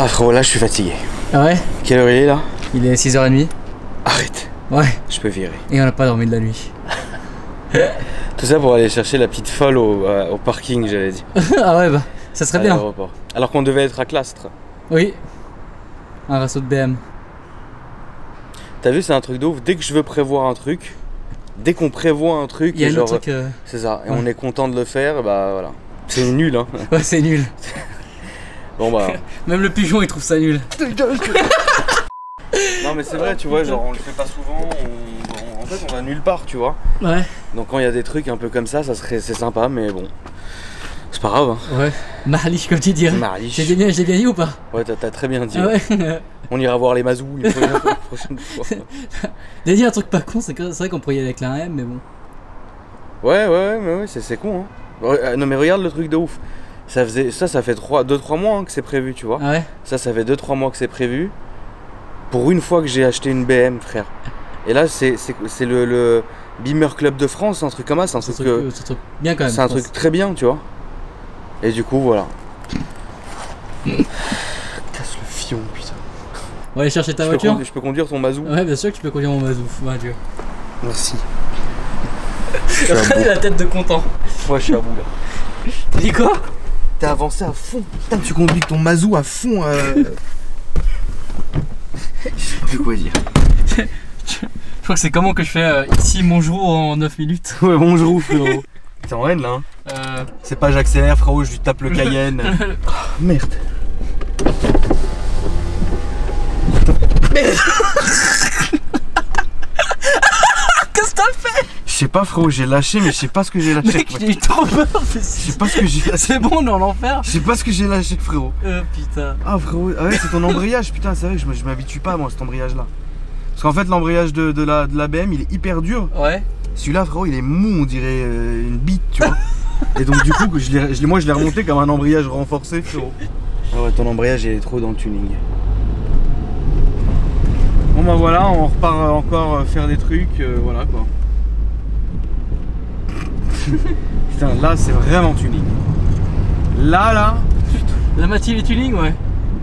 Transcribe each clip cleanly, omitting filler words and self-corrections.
Ah frérot, là je suis fatigué. Ah ouais? Quelle heure il est là? Il est 6h30. Arrête. Ouais. Je peux virer. Et on n'a pas dormi de la nuit. Tout ça pour aller chercher la petite folle au parking, j'avais dit. Ah ouais, bah, ça serait bien. Alors qu'on devait être à Clastres. Oui. Un raceau de BM. T'as vu, c'est un truc de ouf. Dès que je veux prévoir un truc, dès qu'on prévoit un truc, il y a genre, truc, c'est ça, et ouais. on est content de le faire, bah voilà. C'est nul, hein. Ouais, c'est nul. Bon bah. Même le pigeon il trouve ça nul. Non mais c'est vrai, tu vois, genre on le fait pas souvent, en fait on va nulle part, tu vois. Ouais. Donc quand il y a des trucs un peu comme ça, c'est sympa, mais bon. C'est pas grave, hein. Ouais. Mahlich comme tu dirais. Mahlich. J'ai bien dit ou pas? Ouais, t'as très bien dit. Ah ouais. On ira voir les mazous la prochaine fois. J'ai dit un truc pas con, c'est vrai qu'on pourrait y aller avec la M, mais bon. Ouais, c'est con, hein. Non mais regarde le truc de ouf. Ça fait 2-3 mois hein, que c'est prévu, tu vois. Ah ouais. Ça fait 2-3 mois que c'est prévu. Pour une fois que j'ai acheté une BM, frère. Et là, c'est le Beamer Club de France, un truc comme ça. C'est un truc bien quand même. C'est un truc très bien, tu vois. Et du coup, voilà. Casse le fion, putain. On va aller chercher ta voiture. Je peux conduire ton mazou? Ouais, bien sûr que tu peux conduire mon mazou. Ouais, Dieu. Merci. La tête de content. Ouais, je suis à bout là. Tu dis quoi? T'as avancé à fond. Putain, tu conduis ton mazou à fond. Je sais plus quoi dire. Je crois que c'est comment que je fais ici bonjour en 9 minutes. Ouais, bonjour frérot. T'es en haine là, hein. C'est pas j'accélère frérot, je lui tape le Cayenne. Oh, merde. Merde. Qu'est-ce que t'as fait? Je sais pas frérot, j'ai lâché mais je sais pas ce que j'ai lâché. Mec, j'ai eu trop peur. Je sais pas ce que j'ai lâché. C'est bon, on est en enfer. Je sais pas ce que j'ai lâché frérot. Putain. Ah frérot, ah ouais c'est ton embrayage, putain c'est vrai que je m'habitue pas moi à cet embrayage là. Parce qu'en fait l'embrayage de la BM il est hyper dur. Ouais. Celui-là frérot il est mou, on dirait une bite tu vois. Et donc du coup moi je l'ai remonté comme un embrayage renforcé frérot. Ah ouais ton embrayage il est trop dans le tuning. Bon bah voilà, on repart encore faire des trucs, voilà quoi. Putain là c'est vraiment tuning. Là la matinée tuning ouais.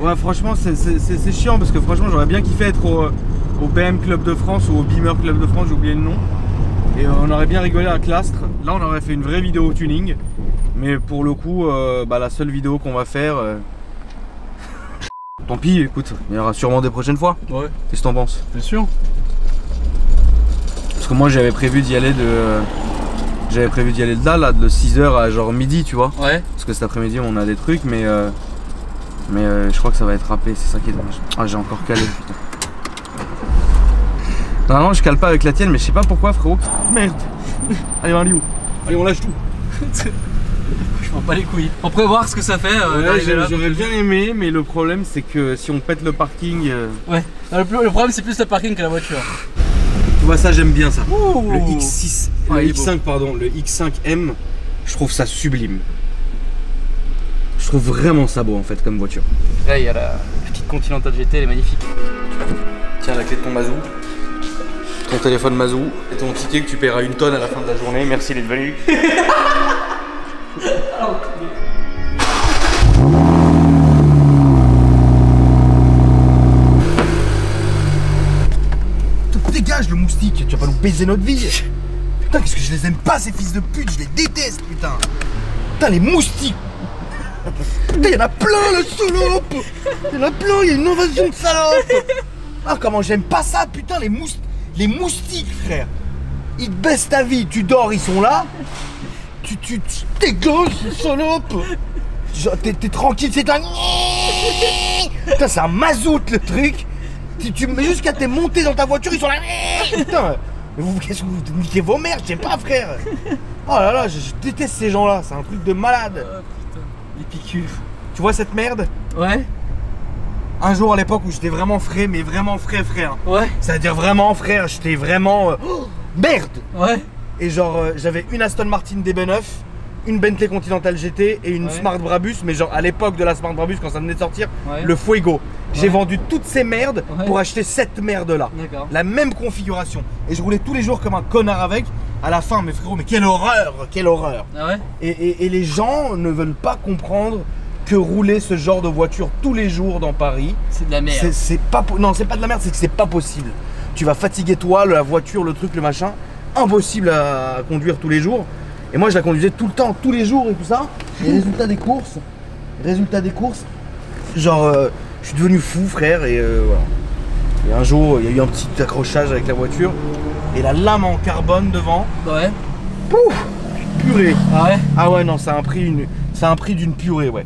Ouais franchement c'est chiant parce que franchement j'aurais bien kiffé être au BM Club de France ou au Beamer Club de France, j'ai oublié le nom. Et on aurait bien rigolé à Clastres. Là on aurait fait une vraie vidéo tuning. Mais pour le coup bah, la seule vidéo qu'on va faire tant pis écoute, il y aura sûrement des prochaines fois. Ouais. Qu'est-ce que t'en penses? Bien sûr. Parce que moi j'avais prévu d'y aller de là de 6h à genre midi tu vois. Ouais. Parce que cet après-midi on a des trucs mais je crois que ça va être râpé, c'est ça qui est dommage. Ah j'ai encore calé putain. Normalement je cale pas avec la tienne mais je sais pas pourquoi frérot. Merde. Allez on est où? Allez on lâche tout. Je m'en bats les couilles. On pourrait voir ce que ça fait. J'aurais bien aimé mais le problème c'est que si on pète le parking. Ouais. Le problème c'est plus le parking que la voiture. Tu vois ça j'aime bien ça. Ouh. Le X6, ouais, le X5 pardon, le X5M, je trouve ça sublime. Je trouve vraiment ça beau en fait comme voiture. Là il y a la petite Continental GT, elle est magnifique. Tiens la clé de ton mazou, ton téléphone mazou et ton ticket que tu paieras 1 tonne à la fin de la journée. Merci d'être venu. Dégage le moustique, tu vas pas nous baiser notre vie. Putain qu'est-ce que je les aime pas ces fils de pute, je les déteste putain. Putain les moustiques. Putain y'en a plein le salope. Y'en a plein, il y a une invasion de salopes. Ah comment j'aime pas ça putain les moustiques frère. Ils te baissent ta vie, tu dors, ils sont là. Tu dégages ces salopes. T'es tranquille, c'est un... Putain c'est un mazout le truc. Tu mets juste qu'à t'es monté dans ta voiture, ils sont là. Putain, qu'est-ce que vous niquez vos mères, je sais pas frère. Oh là là, je déteste ces gens là, c'est un truc de malade. Oh putain, les piqûres. Tu vois cette merde? Ouais. Un jour à l'époque où j'étais vraiment frais, mais vraiment frais frère. Ouais. C'est-à-dire vraiment frère, j'étais vraiment... merde. Ouais. Et genre j'avais une Aston Martin DB9, une Bentley Continental GT et une Smart Brabus, mais genre à l'époque de la Smart Brabus quand ça venait de sortir, le Fuego. J'ai vendu toutes ces merdes pour acheter cette merde là. La même configuration. Et je roulais tous les jours comme un connard avec. À la fin, mes frérots, mais quelle horreur, quelle horreur. Ah ouais. Et les gens ne veulent pas comprendre que rouler ce genre de voiture tous les jours dans Paris. C'est de la merde. C'est pas, non, c'est pas de la merde, c'est que c'est pas possible. Tu vas fatiguer toi, la voiture, le truc, le machin. Impossible à conduire tous les jours. Et moi je la conduisais tout le temps, tous les jours et tout ça. Et résultat des courses, genre je suis devenu fou frère et voilà. Et un jour il y a eu un petit accrochage avec la voiture et la lame en carbone devant. Ouais. Pouf, purée. Ah ouais. Ah ouais non, ça a un prix d'une purée ouais.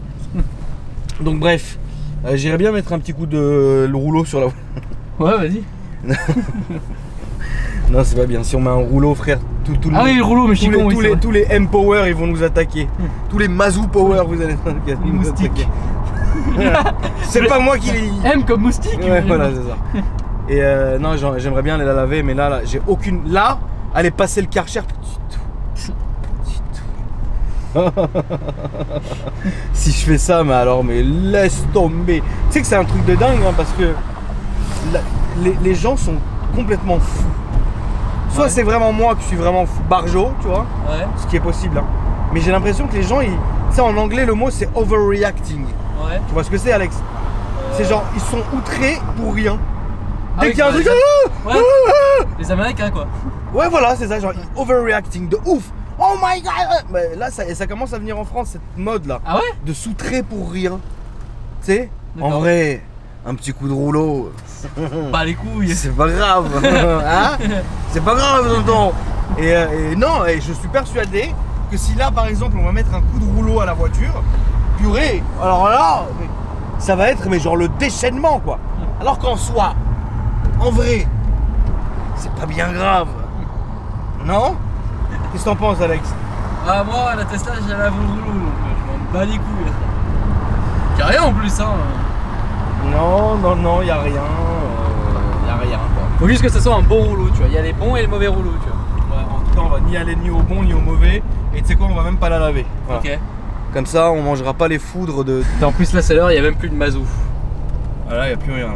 Donc bref, j'irais bien mettre un petit coup de le rouleau sur la voiture. Ouais vas-y. Non c'est pas bien, si on met un rouleau frère, tout le Ah oui le rouleau mais je suis con. tous les M-Power ils vont nous attaquer. Tous les Mazou Power vous allez nous attaquer. C'est pas moi qui les... M comme moustique. Ouais voilà c'est ça. Et non j'aimerais bien aller la laver mais là j'ai aucune... Là, aller passer le Karcher. Si je fais ça mais alors mais laisse tomber. Tu sais que c'est un truc de dingue hein, parce que les gens sont complètement fous. Soit c'est vraiment moi que je suis vraiment fou, barjo, tu vois, ce qui est possible. Hein. Mais j'ai l'impression que les gens, tu sais, en anglais, le mot c'est overreacting. Ouais. Tu vois ce que c'est, Alex? C'est genre, ils sont outrés pour rien. Ah Dès oui, qu'il y a un truc. Les Américains quoi. Ouais, voilà, c'est ça, genre overreacting de ouf. Oh my god! Mais là, ça commence à venir en France, cette mode là. Ah ouais? De s'outrer pour rien. Tu sais, en vrai, un petit coup de rouleau. Pas les couilles. C'est pas grave. Hein? C'est pas grave, tonton. Et non, et je suis persuadé que si là, par exemple, on va mettre un coup de rouleau à la voiture, purée, alors là, ça va être mais genre le déchaînement quoi. Alors qu'en soi, en vrai, c'est pas bien grave. Non? Qu'est-ce que t'en penses, Alex? Ah moi la Tesla j'ai la rouleau donc je m'en bats les couilles. Y'a rien en plus hein. Non, y a rien. Y a rien quoi. Faut juste que ce soit un bon rouleau, tu vois. Il y a les bons et les mauvais rouleaux, tu vois. Ouais, en tout cas, on va ni aller ni au bon ni au mauvais. Et tu sais quoi, on va même pas la laver. Voilà. Ok. Comme ça, on mangera pas les foudres de. En plus là c'est l'heure, il y a même plus de mazou. Voilà, y a plus rien.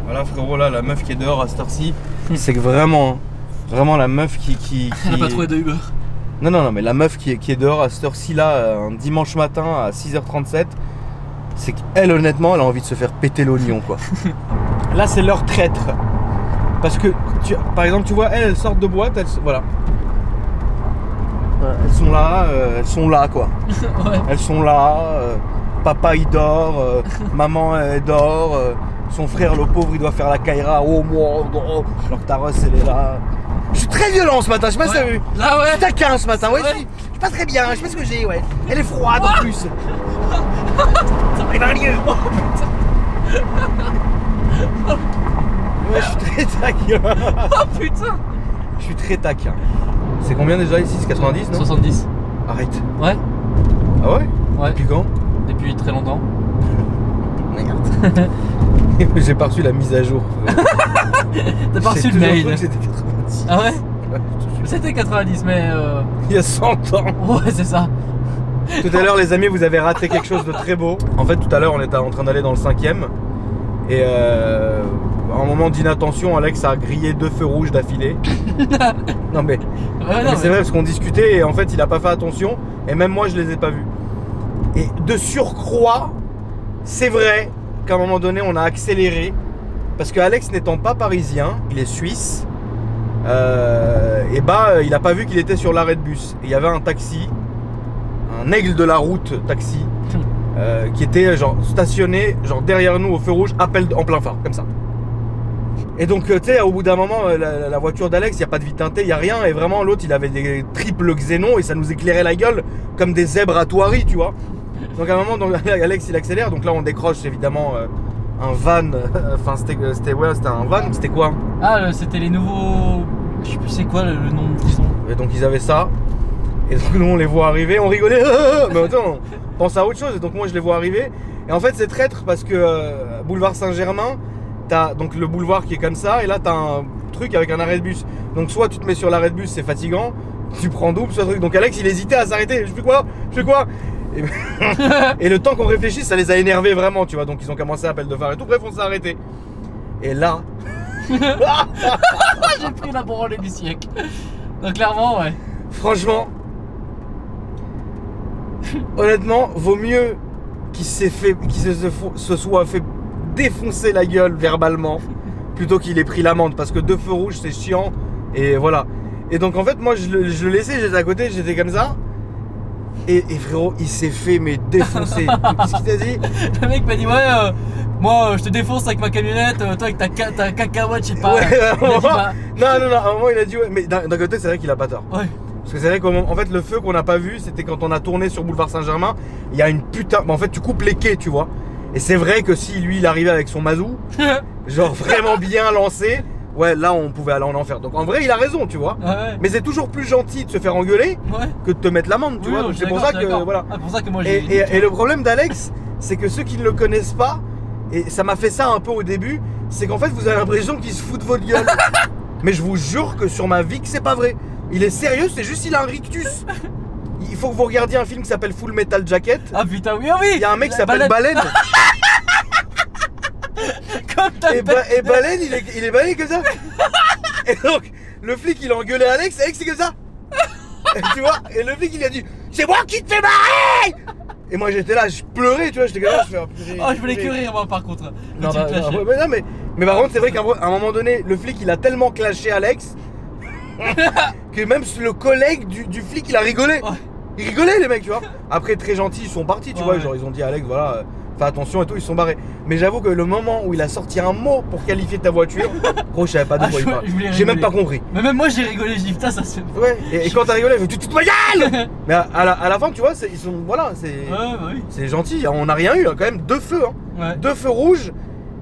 Voilà frérot, là, la meuf qui est dehors à cette heure-ci, c'est que vraiment la meuf qui... Elle a pas trouvé de Uber. Non, mais la meuf qui est dehors à cette heure-ci là, un dimanche matin à 6h37, c'est qu'elle honnêtement, elle a envie de se faire péter l'oignon quoi. Là c'est leur traître. Parce que, par exemple, tu vois, elles sortent de boîte, voilà. Elles sont là quoi. Ouais. Elles sont là, papa il dort, maman elle dort, son frère le pauvre il doit faire la caïra, oh moi, oh, alors ta Ross elle est là. Je suis très violent ce matin, je sais pas si t'as vu. Là ouais. Je suis taquin ce matin, ouais, Ouais. je suis pas très bien, je sais pas ce que j'ai, ouais. Elle est froide en plus. Ça va aller mieux. Ouais, je suis très taquin. Oh putain. Je suis très taquin. C'est combien déjà ici? C'est 90 non? 70. Arrête. Ouais. Ah ouais? Ouais. Depuis quand? Depuis très longtemps. Merde. J'ai pas reçu la mise à jour. T'as pas reçu J'ai le toujours mail. cru que c'était 90. Ah ouais? Ouais, je te jure. C'était 90 mais Il y a 100 ans. ouais c'est ça. Tout à l'heure les amis, vous avez raté quelque chose de très beau. En fait tout à l'heure on était en train d'aller dans le 5e. Et à un moment d'inattention, Alex a grillé 2 feux rouges d'affilée. Non mais, Ouais, non, c'est vrai parce qu'on discutait et en fait il a pas fait attention. Et même moi je les ai pas vus. Et de surcroît, c'est vrai qu'à un moment donné on a accéléré. Parce que Alex n'étant pas parisien, il est suisse. Et bah il a pas vu qu'il était sur l'arrêt de bus. Et il y avait un taxi, un aigle de la route taxi, qui était genre stationné genre derrière nous au feu rouge, appel en plein phare, comme ça. Et donc tu sais au bout d'un moment la voiture d'Alex, il n'y a pas de vie teintée, il n'y a rien. Et vraiment l'autre il avait des triples xénons et ça nous éclairait la gueule comme des zèbres à Thoiry, tu vois. Donc à un moment donc, Alex il accélère, donc là on décroche évidemment un van, enfin c'était un van, c'était quoi? Ah c'était les nouveaux... Je sais plus c'est quoi le nom qu'ils ont. Et donc ils avaient ça. Et donc nous on les voit arriver, on rigolait. Mais attends, on pense à autre chose. Et donc moi je les vois arriver. Et en fait c'est traître parce que boulevard Saint-Germain, t'as donc le boulevard qui est comme ça. Et là t'as un truc avec un arrêt de bus. Donc soit tu te mets sur l'arrêt de bus, c'est fatigant. Tu prends double, soit truc. Donc Alex il hésitait à s'arrêter. Je fais quoi? Et le temps qu'on réfléchisse, ça les a énervés vraiment, tu vois. Donc ils ont commencé à appel de phare et tout. Bref, on s'est arrêté. Et là, J'ai pris la branlée du siècle. Donc clairement ouais. franchement, honnêtement, vaut mieux se soit fait défoncer la gueule verbalement plutôt qu'il ait pris l'amende parce que 2 feux rouges c'est chiant et voilà. Et donc en fait moi je le laissais, j'étais à côté, j'étais comme ça et frérot il s'est fait mais défoncer. Qu'est-ce qu'il t'a dit? Le mec m'a dit ouais moi je te défonce avec ma camionnette, toi avec ta cacahuète je sais pas. Ouais, Il a dit, bah... non, à un moment il a dit ouais, mais d'un côté c'est vrai qu'il a pas tort. Ouais. Parce que c'est vrai qu'en fait le feu qu'on n'a pas vu c'était quand on a tourné sur Boulevard Saint-Germain, il y a une putain, en fait tu coupes les quais tu vois. Et c'est vrai que si lui il arrivait avec son mazou, genre vraiment bien lancé, ouais là on pouvait aller en enfer. Donc en vrai il a raison tu vois. Ouais. Mais c'est toujours plus gentil de se faire engueuler que de te mettre l'amende tu vois. Donc c'est pour ça que voilà. Ah, pour ça que moi et le problème d'Alex c'est que ceux qui ne le connaissent pas, et ça m'a fait ça un peu au début, c'est qu'en fait vous avez l'impression qu'il se fout de votre gueule. Mais je vous jure que sur ma vie que c'est pas vrai. Il est sérieux, c'est juste il a un rictus. Il faut que vous regardiez un film qui s'appelle Full Metal Jacket. Ah putain oui, oui. Il y a un mec qui s'appelle Baleine. Et Baleine, il est baleine comme ça. Et donc, le flic il a engueulé Alex c'est comme ça. Et tu vois, et le flic il a dit c'est moi qui te fais marrer. Et moi j'étais là, je pleurais, tu vois, j'étais comme ça, je fais oh, je voulais que rire moi par contre. Non, mais par contre c'est vrai qu'à un moment donné, le flic il a tellement clashé Alex que même le collègue du flic il a rigolé. Ouais. Ils rigolaient les mecs tu vois. Après très gentils ils sont partis tu vois, genre ils ont dit à Alex voilà fais attention et tout, ils se sont barrés. Mais j'avoue que le moment où il a sorti un mot pour qualifier ta voiture, gros je savais pas de quoi il parle. J'ai même pas compris. Mais même moi j'ai rigolé, j'ai dit putain ça se fait. Ouais et quand t'as rigolé, il fait tu te fous de ma gueule. Mais à la fin tu vois, ils sont voilà, c'est gentil, on n'a rien eu hein, quand même 2 feux hein. Ouais. 2 feux rouges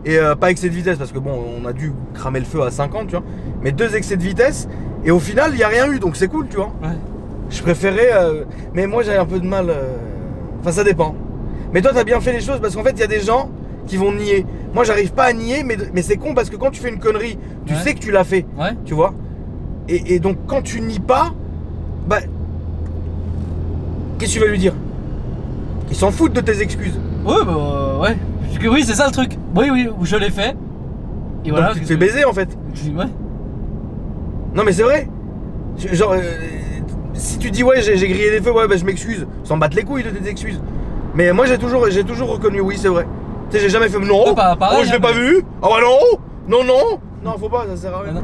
et pas excès de vitesse parce que bon on a dû cramer le feu à 50 tu vois. Mais 2 excès de vitesse et au final il n'y a rien eu donc c'est cool tu vois. Ouais. Je préférais mais moi j'avais un peu de mal enfin ça dépend. Mais toi t'as bien fait les choses parce qu'en fait il y a des gens qui vont nier. Moi j'arrive pas à nier mais c'est con parce que quand tu fais une connerie tu sais que tu l'as fait tu vois. Et donc quand tu nies pas bah qu'est-ce que tu vas lui dire? Ils s'en foutent de tes excuses. Ouais bah ouais. Oui c'est ça le truc. Oui je l'ai fait. Et voilà. Donc tu te fais baiser en fait. Ouais. Non mais c'est vrai. Genre si tu dis ouais j'ai grillé les feux, ouais bah je m'excuse. S'en battre les couilles de tes excuses. Mais moi j'ai toujours reconnu oui c'est vrai. Tu sais j'ai jamais fait non. Pareil, oh je l'ai pas vu. Ah bah non. Non faut pas, ça sert à rien.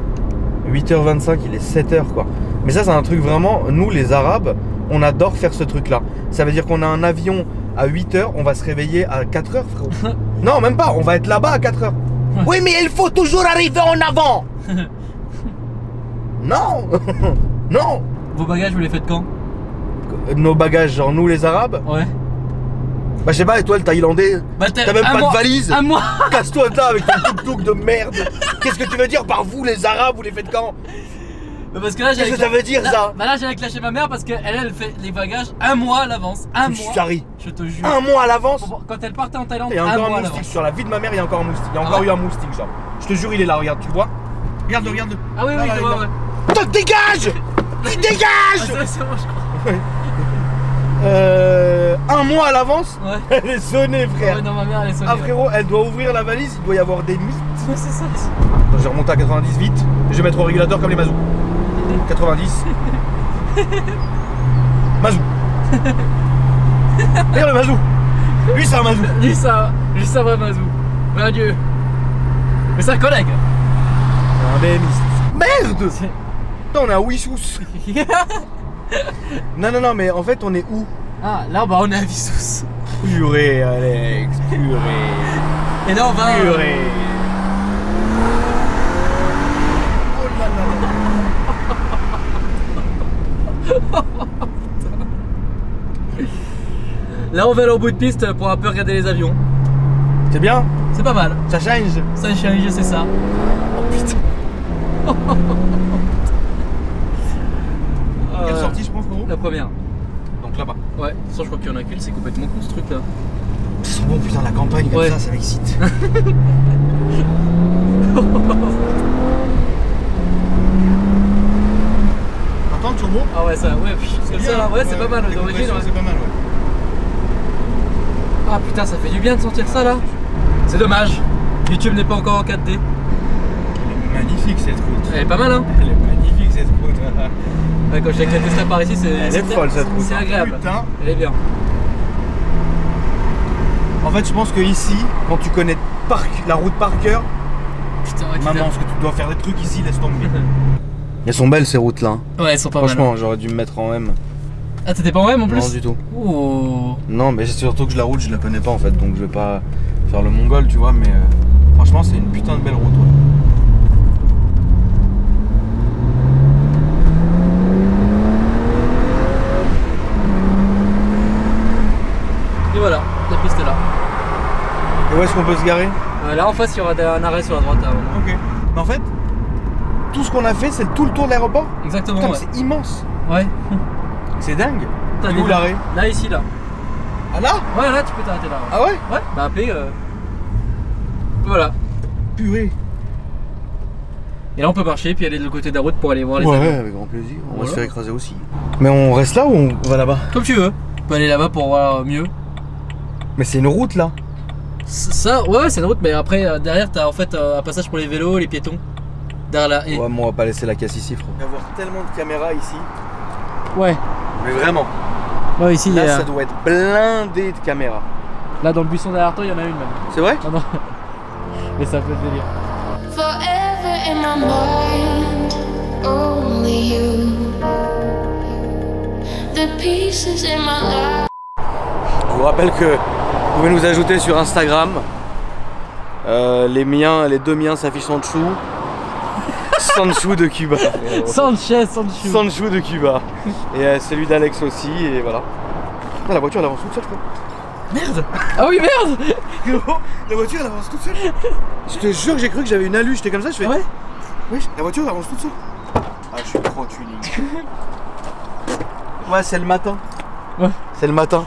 8h25 il est 7h quoi. Mais ça c'est un truc vraiment, nous les Arabes on adore faire ce truc là. Ça veut dire qu'on a un avion à 8h, on va se réveiller à 4h frérot. Non même pas, on va être là-bas à 4h. Oui mais il faut toujours arriver en avant. Non. Non. Vos bagages vous les faites quand? Nos bagages genre nous les Arabes? Ouais. Bah je sais pas, et toi le Thaïlandais, bah, t'as même pas de valise. Un mois. Casse-toi de là avec ton tuk-tuk de merde. Qu'est-ce que tu veux dire par vous les Arabes, vous les faites quand? Parce que là, qu'est-ce que ça veut dire ça? Bah là j'allais clasher ma mère parce qu'elle fait les bagages un mois à l'avance. Un mois. Je te jure. Un mois à l'avance. Quand elle partait en Thaïlande, il y a encore un moustique sur la vie de ma mère, il y a encore un moustique. Il y a encore eu un moustique genre. Je te jure il est là, regarde, tu le vois? Regarde-le. Ah oui, je vois, ouais. Toi dégage. Tu dégages. C'est bon, je crois. Un mois à l'avance. Ouais. Elle est sonnée frère. Ouais, non ma mère elle est sonnée. Ah frérot, elle doit ouvrir la valise, il doit y avoir des mythes. Ouais c'est ça. Je vais remonter à 90 vite. Je vais mettre au régulateur comme les mazous. 90. Mazou. Regarde le mazou. Lui c'est un mazou. Lui ça va mazou. Ben Dieu. Mais c'est un collègue. Un BMiste. Merde. Putain on est à Wissous. Non mais en fait on est où? Ah là bah on est à Wissous. Purée Alex, purée. Et là on va. Purée. Là on va aller au bout de piste pour un peu regarder les avions. C'est bien? C'est pas mal. Ça change? Ça change, c'est ça. Oh putain. Quelle sortie je pense gros? La première. Donc là-bas. Ouais, sans je crois qu'il y en a qu'une, c'est complètement con ce truc là. Ça sent bon putain la campagne comme ça m'excite. Attends le turbo? Ah ouais ça, ouais, c'est ça, ouais, c'est pas mal d'origine. C'est pas mal ouais. Ah putain ça fait du bien de sentir ça là. C'est dommage, YouTube n'est pas encore en 4D. Elle est magnifique cette route. Elle est pas mal hein. Elle est magnifique cette route. Ouais, quand je t'ai testé par ici, c'est folle cette route. C'est agréable. Putain. Elle est bien. En fait, je pense que ici, quand tu connais la route par cœur, Putain, ouais, maman, parce que tu dois faire des trucs ici, laisse tomber. Elles sont belles ces routes là. Ouais, elles sont pas mal. Franchement, j'aurais dû me mettre en M. Ah, t'étais pas en M en plus? Non, du tout. Oh. Non, mais c'est surtout que la route, je la connais pas en fait, donc je vais pas faire le mongol, tu vois, mais franchement, c'est une putain de belle route. Ouais. Et voilà, la piste est là. Et où est-ce qu'on peut se garer? Là en face, il y aura un arrêt sur la droite à un moment. Ok. Mais en fait, tout ce qu'on a fait, c'est tout le tour de l'aéroport. Exactement. Putain, Ouais. c'est immense. Ouais. C'est dingue. T'as Où l'arrêt? Là, ici, là. Ah là? Ouais, là, tu peux t'arrêter là. Ah ouais? Ouais, bah après. Voilà. Purée. Et là, on peut marcher puis aller de l'autre côté de la route pour aller voir les Ouais, avions. avec grand plaisir. On va Voilà. se faire écraser aussi. Mais on reste là ou on va là-bas? Comme tu veux. Tu peux aller là-bas pour voir mieux. Mais c'est une route là. Ça, ouais, c'est une route, mais après, derrière, t'as en fait un passage pour les vélos, les piétons. Derrière là. Et... Ouais, mais on va pas laisser la casse ici, frère. Il va y avoir tellement de caméras ici. Ouais. Mais vraiment. Ouais, ici, il y Là, a... ça doit être blindé de caméras. Là, dans le buisson derrière toi, il y en a une même. C'est vrai? Ah non. Mais ça peut le délire. Forever in my mind, only you. The pieces in my life. Je vous rappelle que vous pouvez nous ajouter sur Instagram. Les deux miens s'affichent Sanchou. Sanchou de Cuba. Sanchez. Sanchou de Cuba. Et celui d'Alex aussi, et voilà. Ah, la voiture elle avance toute seule, frère. Merde! Ah oui, merde. La voiture elle avance toute seule. Je te jure que j'ai cru que j'avais une alu, j'étais comme ça, je fais. Ouais. Oui, la voiture elle avance toute seule. Ah, je suis trop tuning. Ouais, c'est le matin. Ouais. C'est le matin.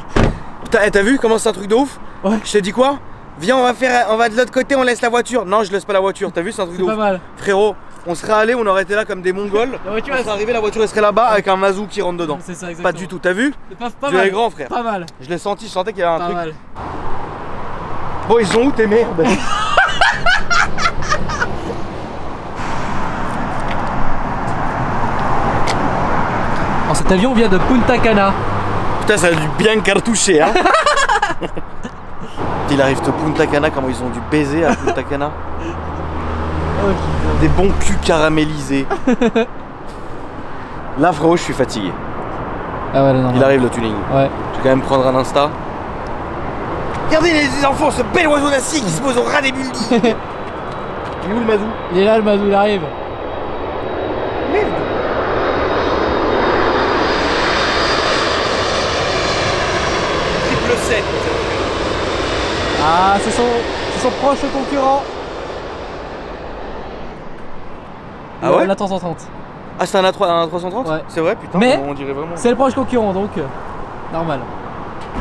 Putain, t'as vu comment c'est un truc de ouf? Ouais. Je t'ai dit quoi? Viens, on va de l'autre côté, on laisse la voiture. Non, je laisse pas la voiture. T'as vu, c'est un truc de C'est ouf. pas mal. Frérot, on serait allé, on aurait été là comme des mongols. La voiture, on serait arrivé, la voiture elle serait là-bas avec un mazou qui rentre dedans. C'est ça, exactement. Pas du tout, t'as vu? C'est pas Tu mal. es grand, frère. Pas mal. Je l'ai senti, je sentais qu'il y avait un Pas truc. mal. Bon, ils sont où tes merdes? Alors, cet avion vient de Punta Cana. Putain, ça a dû bien cartoucher, hein. Il arrive de Punta Cana, comment ils ont dû baiser à Punta Cana. Des bons culs caramélisés. Là, frérot, je suis fatigué. Ah ouais, non. Il arrive le tuning. Ouais. Je vais quand même prendre un Insta. Regardez les enfants, ce bel oiseau d'acier qui se pose au ras des buildings. Il est où le mazou? Il est là, le mazou, il arrive. Merde. Triple 7. Ah, c'est son proche concurrent. Ah ouais? La 330. Ah, c'est un A330? Ouais. C'est vrai, putain, Mais on dirait vraiment. c'est le proche concurrent, donc normal.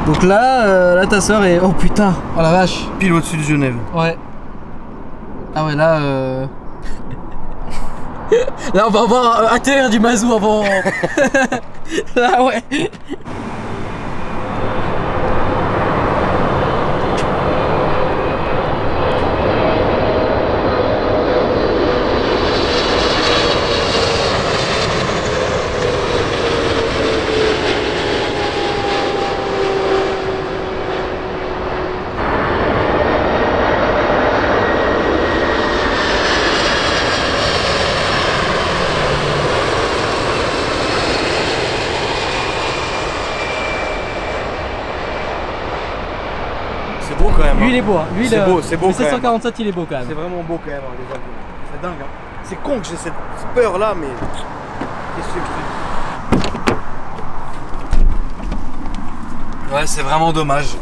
Donc là, ta soeur est... Oh putain, oh la vache. Pile au-dessus de Genève. Ouais. Ah ouais, là... Là, on va avoir atterrir du mazou avant... Là, ouais. C'est beau quand même. Lui, hein. il est beau. Hein. Lui, C'est beau, c'est beau Le quand même. 747, il est beau quand même. C'est vraiment beau quand même, hein, les avions. C'est dingue. Hein. C'est con que j'ai cette peur là, mais. Qu'est-ce que je te dis? Ouais, c'est vraiment dommage.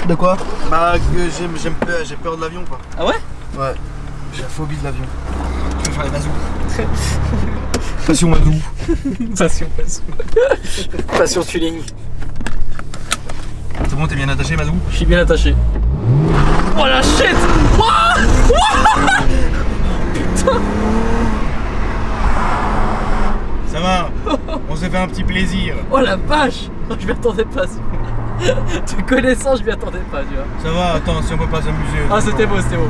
De quoi? Bah, que j'ai peur de l'avion quoi. Ah ouais? Ouais. J'ai la phobie de l'avion. Je vais faire les mazous. Passion mazou. Passion, passion tuning. C'est bon, t'es bien attaché, mazou? Je suis bien attaché. Oh la shit! Wouah! Wouah! Putain! Ça va? On s'est fait un petit plaisir. Oh la vache! Oh, je m'y attendais pas. Te connaissant, je m'y attendais pas, tu vois. Ça va, attends, si on peut pas s'amuser. Ah, c'était beau, c'était beau.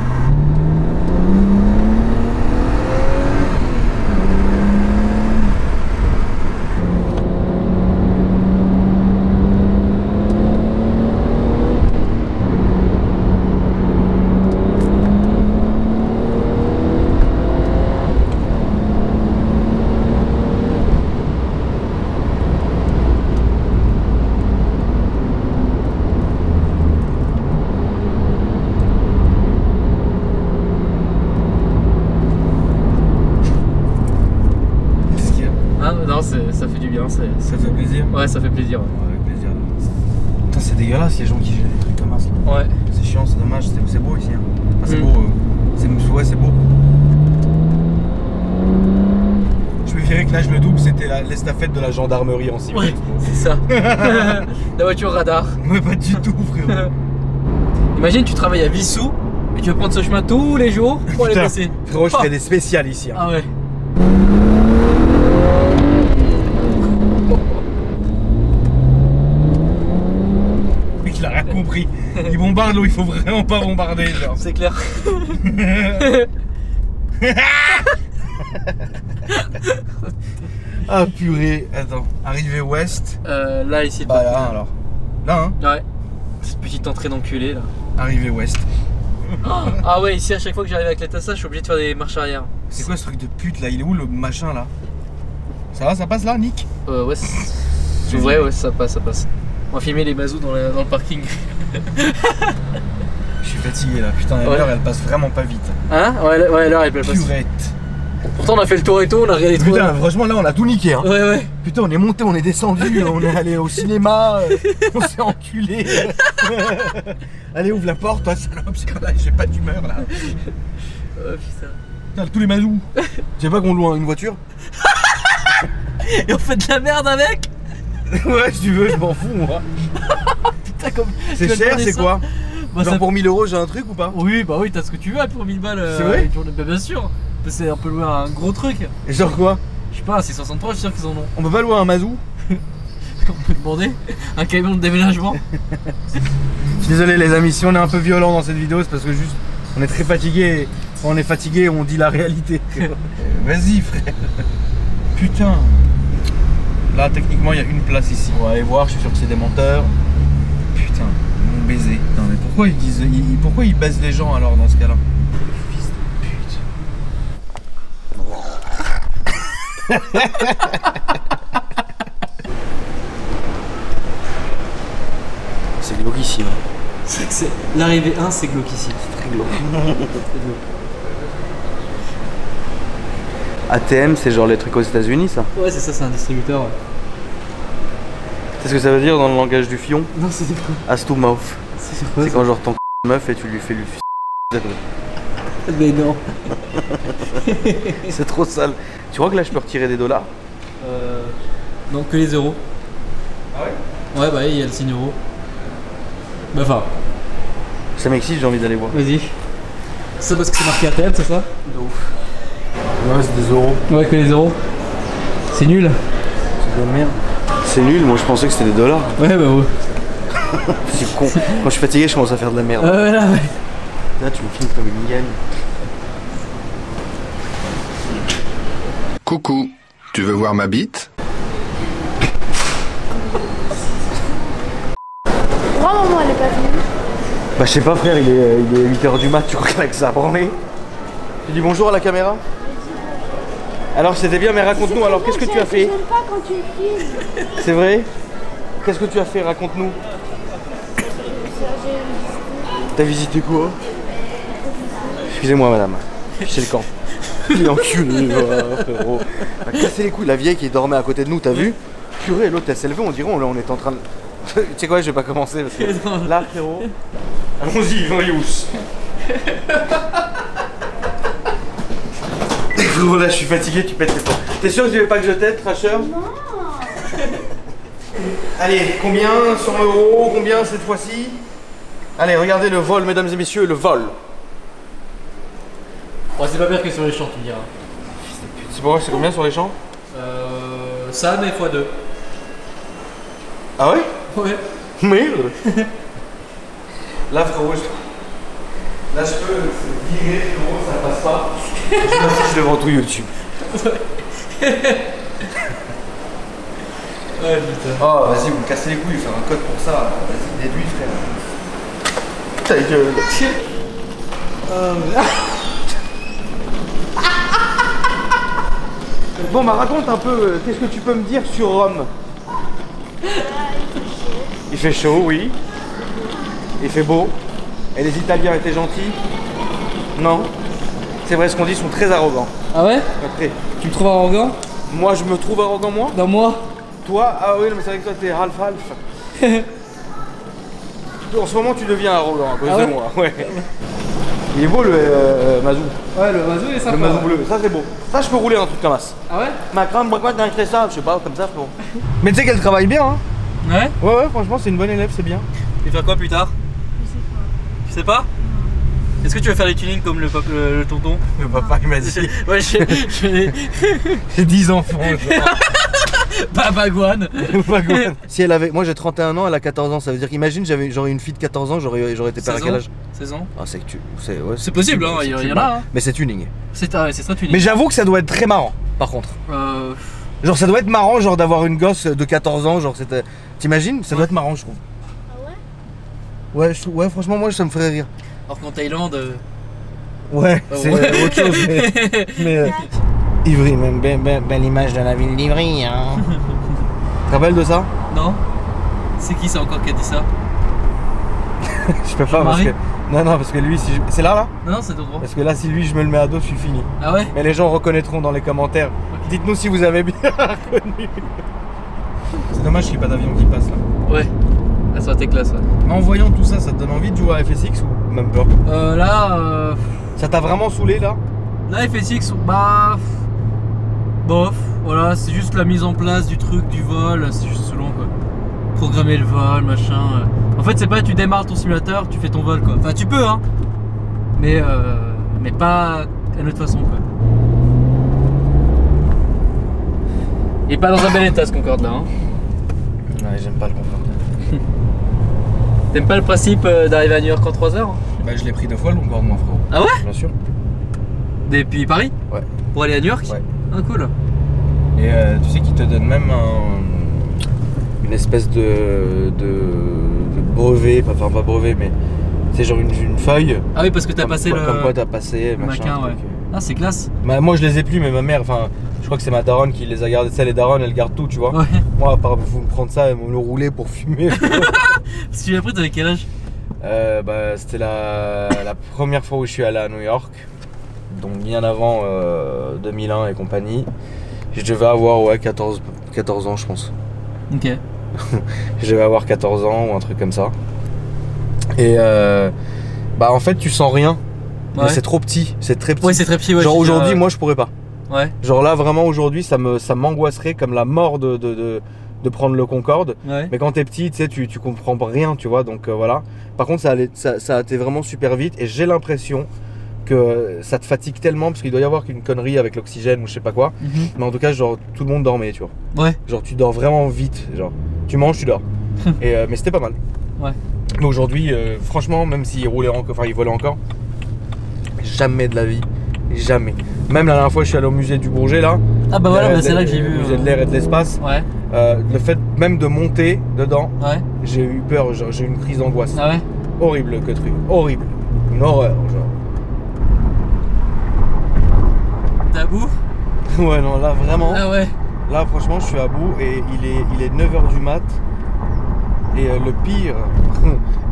hein, Ça te fait plaisir? Ouais, ça fait plaisir. Ouais, avec plaisir. Putain, c'est dégueulasse les gens qui jettent des trucs comme ça. Ouais. C'est chiant, c'est dommage, c'est beau ici. Hein. Enfin, c'est Mm. beau. Ouais, c'est beau. Je me dirais que l'âge le double, c'était l'estafette de la gendarmerie en civil. Ouais, c'est ça. La voiture radar. Ouais, pas du tout, frérot. Imagine, tu travailles à Vissou et tu vas prendre ce chemin tous les jours pour aller Putain, bosser. frérot, je ferais des spéciales ici. Hein. Ah ouais. Oui, il a rien compris. Il bombarde l'eau, il faut vraiment pas bombarder. Genre. C'est clair. Ah purée, attends, arrivée ouest. Là, ici. Bah là alors. Là hein. Ouais. Cette petite entrée d'enculé là. Arrivée ouest. Ah ouais, ici à chaque fois que j'arrive avec la Tesla, je suis obligé de faire des marches arrière. C'est quoi ce truc de pute là? Il est où le machin là? Ça va, ça passe là, Nick? Ouais, c'est vrai, ouais, ça passe, ça passe. On va filmer les mazous dans le parking. Je suis fatigué là, putain, Ouais. l'heure elle passe vraiment pas vite. Hein? Ouais, l'heure elle passe. Purette. Pourtant on a fait le tour et tout, on a regardé trop. Putain, franchement là on a tout niqué hein. Ouais. Putain, on est monté, on est descendu, on est allé au cinéma, on s'est enculé. Allez, ouvre la porte, toi salope, parce que là j'ai pas d'humeur là. Oh putain. Putain, tous les mazous. Tu sais pas qu'on loue une voiture? Et on fait de la merde avec? Ouais, si tu veux, je m'en fous moi. Putain, comme. C'est cher, c'est quoi? Bah, Genre ça... pour 1000 € j'ai un truc ou pas? Oui, bah oui, t'as ce que tu veux pour 1000 balles. C'est vrai? une journée. Bah bien sûr. C'est un peu louer un gros truc. Et genre quoi? Je sais pas, c'est 63, je suis sûr qu'ils en ont. On peut pas louer un mazou? On peut demander un camion de déménagement. Je suis désolé les amis, si on est un peu violent dans cette vidéo, c'est parce que juste on est très fatigué. Quand on est fatigué, on dit la réalité. Vas-y frère. Putain. Là techniquement il y a une place ici. On va aller voir, je suis sûr que c'est des menteurs. Putain, ils m'ont baisé. Putain, mais pourquoi ils disent. Pourquoi ils baisent les gens alors dans ce cas-là? Fils de pute. C'est glauquissime. C'est que c'est. L'arrivée 1, c'est glauque ici. C'est très glauque. ATM, c'est genre les trucs aux États-Unis, ça? Ouais, c'est ça, c'est un distributeur. Ouais. C'est ce que ça veut dire dans le langage du fion? Non, c'était quoi? Ass to mouth. C'est quoi? C'est quand genre ton meuf et tu lui fais le Mais non. C'est trop sale. Tu crois que là je peux retirer des dollars? Non, que les euros. Ah ouais? Ouais, bah il y a le signe euro. Bah enfin, Ça m'excite, j'ai envie d'aller voir. vas-y. C'est ça parce que c'est marqué ATM, c'est ça? De ouf. Ouais, c'est des euros. Ouais, que les euros. C'est nul. C'est de la merde. C'est nul, moi je pensais que c'était des dollars. Ouais, bah ouais. C'est con. Quand je suis fatigué, je commence à faire de la merde. Ouais, là, ouais. Là, tu me filmes comme une gagne. Coucou, tu veux voir ma bite? Pourquoi maman elle est pas venue? Bah, je sais pas, frère, il est 8h du mat, tu crois qu'elle a que ça à branler? Tu dis bonjour à la caméra? Alors, c'était bien, mais raconte-nous, alors qu'est-ce que tu as fait? J'aime pas quand tu filmes. C'est vrai? Qu'est-ce que tu as fait? Raconte-nous. T'as visité quoi? Excusez-moi, madame. C'est le camp. Il est enculé, frérot. Elle a cassé les couilles. La vieille qui dormait à côté de nous, t'as vu? Purée, l'autre elle s'est levée, on dirait on est en train de. Tu sais quoi, je vais pas commencer parce que. Là, frérot. Allons-y, Vorious. Frérot, là, je suis fatigué, tu pètes les plombs. T'es sûr que tu veux pas que je t'aide, Trasher? Non. Allez, combien? 100 €? Combien cette fois-ci? Allez, regardez le vol, mesdames et messieurs, le vol. Ouais, c'est pas pire que sur les champs, tu me diras. C'est pour moi, c'est combien sur les champs? Ça, mais x2. Ah ouais? Ouais. Merde. Là, frérot, là, je peux virer, frérot, ça passe pas. Je m'affiche devant tout YouTube. Ouais, putain. Oh, vas-y, vous me cassez les couilles, faire un code pour ça. Vas-y, déduis, frère. Ta gueule. Bon, bah raconte un peu, qu'est-ce que tu peux me dire sur Rome? Il fait chaud, oui. Il fait beau. Et les Italiens étaient gentils? Non. C'est vrai, ce qu'on dit, ils sont très arrogants. Ah ouais? Après, Tu me trouves arrogant? moi je me trouve arrogant, moi? Dans moi? Toi, ah oui, non, mais c'est vrai que toi t'es half-half. En ce moment tu deviens arrogant à cause de moi. Ouais. Il est beau le Mazou. Ouais, le Mazou est sympa. Le Mazou bleu, ça c'est beau. Ça je peux rouler un truc comme ça. Ah ouais? Ma crème, moi quand j'ai ça, je sais pas, comme ça frérot. Mais tu sais qu'elle travaille bien hein. Ouais? Ouais, franchement c'est une bonne élève, c'est bien. Tu vas faire quoi plus tard? Je sais pas. Tu sais pas? Est-ce que tu vas faire des tunings comme le tonton? Le papa il m'a dit. Ouais, J'ai 10 enfants. Babagouane. Si elle avait. Moi j'ai 31 ans, elle a 14 ans, ça veut dire qu'imagine j'aurais une fille de 14 ans, j'aurais été père à quel âge? 16 ans. Ah c'est que tu. C'est possible, hein, il y en a. Hein. Mais c'est tuning. C'est ça tuning. Mais j'avoue que ça doit être très marrant par contre. Genre ça doit être marrant genre d'avoir une gosse de 14 ans, genre c'était. T'imagines? Ça doit être marrant je trouve. Ah ouais? Ouais, franchement moi ça me ferait rire. Alors qu'en Thaïlande. Ouais, c'est autre chose mais Ivry, même belle image de la ville d'Ivry hein. Tu te rappelles de ça? Non. C'est qui ça encore qui a dit ça? Je peux pas parce que. Non, parce que lui, si je... c'est là Non, c'est tout droit. Parce que là, si lui, je me le mets à dos, je suis fini. Ah ouais? Mais les gens reconnaîtront dans les commentaires. Okay. Dites-nous si vous avez bien reconnu. C'est dommage qu'il n'y ait pas d'avion qui passe là. Ouais. Ah, ça va être classe, ouais. Mais en voyant tout ça, ça te donne envie de jouer à FSX ou même peur? Ça t'a vraiment saoulé là? Là, FSX, bah. Bof. Voilà, c'est juste la mise en place du truc, du vol, c'est juste saoulant quoi. Programmer le vol, machin. En fait, c'est pas tu démarres ton simulateur, tu fais ton vol quoi. Enfin, tu peux hein. Mais pas à notre façon quoi. Il est pas dans un bel état ce Concorde là hein. Ouais, j'aime pas le Concorde. T'aimes pas le principe d'arriver à New York en 3 heures hein? Bah je l'ai pris 2 fois le Concorde moi frérot. Ah ouais? Bien sûr. Depuis Paris? Ouais. Pour aller à New York? Ouais. Ah cool. Et tu sais qu'ils te donnent même une espèce de brevet, enfin pas brevet mais c'est genre une feuille. Ah oui parce que t'as passé le... Comme quoi t'as passé machin. Ouais. Ah c'est classe. Bah, moi je les ai plus mais ma mère, enfin je crois que c'est ma daronne qui les a gardés. Tu sais les daronnes elles gardent tout tu vois. Ouais. Moi à part vous me prendre ça et me le rouler pour fumer. Parce que tu l'as pris t'avais quel âge? Bah c'était la première fois où je suis allé à New York. Donc bien avant 2001 et compagnie. Je devais avoir ouais 14 ans je pense. Ok. Je devais avoir 14 ans ou un truc comme ça. Et bah en fait tu sens rien. Ouais. Mais c'est trop petit, c'est très petit. Ouais c'est très petit ouais. Genre aujourd'hui moi je pourrais pas. Ouais. Genre là vraiment aujourd'hui ça m'angoisserait comme la mort de prendre le Concorde. Ouais. Mais quand t'es petit tu sais tu comprends rien tu vois donc voilà. Par contre ça a été vraiment super vite et j'ai l'impression que ça te fatigue tellement parce qu'il doit y avoir une connerie avec l'oxygène ou je sais pas quoi. Mais en tout cas genre tout le monde dormait tu vois. Ouais. Genre tu dors vraiment vite, genre tu manges tu dors. Et mais c'était pas mal. Ouais. Mais aujourd'hui franchement même s'il roulait encore, enfin il volait encore, jamais de la vie, jamais. Même la dernière fois je suis allé au musée du Bourget là. Ah bah voilà c'est là que j'ai vu. Le musée de l'air et de l'espace. Ouais. Le fait même de monter dedans, ouais. J'ai eu peur, j'ai eu une crise d'angoisse. Ah ouais. Horrible que truc, horrible, une horreur genre. T'es à bout? Ouais non là vraiment. Ah ouais. Là franchement je suis à bout et il est 9h du mat. Et le pire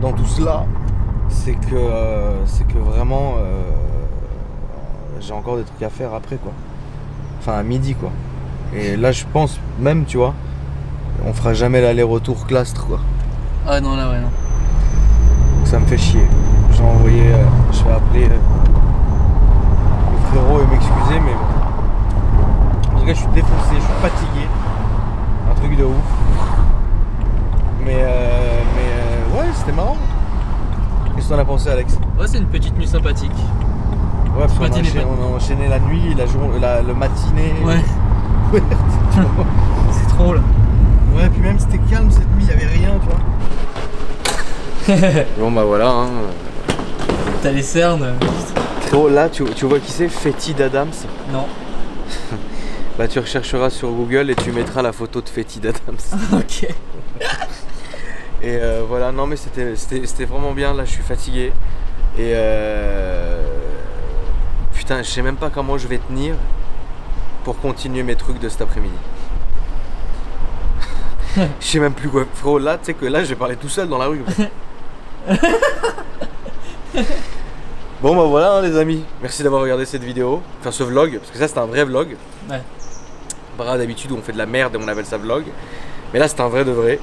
dans tout cela, c'est que vraiment j'ai encore des trucs à faire après quoi. Enfin à midi quoi. Et là je pense même tu vois, on fera jamais l'aller-retour Clastres quoi. Ah non là ouais non. Donc, ça me fait chier. J'ai envoyé, je vais appeler le frérot et m'excuser mais bon. En tout cas je suis défoncé, je suis fatigué. Un truc de ouf. Mais ouais, c'était marrant. Qu'est-ce que t'en as pensé, Alex? Ouais, c'est une petite nuit sympathique. Ouais, parce qu'on a enchaîné la nuit, le matinée. Ouais. C'est trop là. Ouais, puis même c'était calme cette nuit, il y avait rien, tu vois. Bon bah voilà. Hein. T'as les cernes. Frérot, là, tu vois qui c'est? Fetty Adams? Non. Bah tu rechercheras sur Google et tu mettras la photo de Fetty Adams. Ok. Et voilà, non mais c'était vraiment bien, là je suis fatigué. Et putain, je sais même pas comment je vais tenir pour continuer mes trucs de cet après-midi. Je sais même plus quoi. Frérot, là, tu sais que là, je vais parler tout seul dans la rue. Bon, bah voilà, hein, les amis. Merci d'avoir regardé cette vidéo. Enfin, ce vlog, parce que ça, c'est un vrai vlog. Ouais. Bah, d'habitude on fait de la merde et on appelle ça vlog. Mais là c'est un vrai de vrai.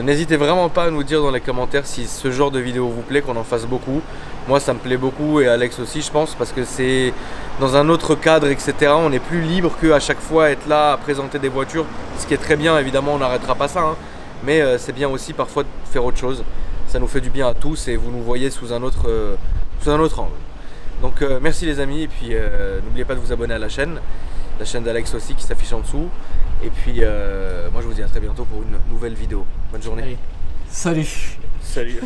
N'hésitez vraiment pas à nous dire dans les commentaires si ce genre de vidéo vous plaît, qu'on en fasse beaucoup. Moi ça me plaît beaucoup et Alex aussi je pense, parce que c'est dans un autre cadre etc. On est plus libre qu'à chaque fois être là à présenter des voitures, ce qui est très bien évidemment, on n'arrêtera pas ça hein. Mais c'est bien aussi parfois de faire autre chose. Ça nous fait du bien à tous et vous nous voyez sous un autre angle. Donc merci les amis, et puis n'oubliez pas de vous abonner à la chaîne d'Alex aussi qui s'affiche en dessous. Et puis moi je vous dis à très bientôt pour une nouvelle vidéo. Bonne journée. Allez. Salut. Salut.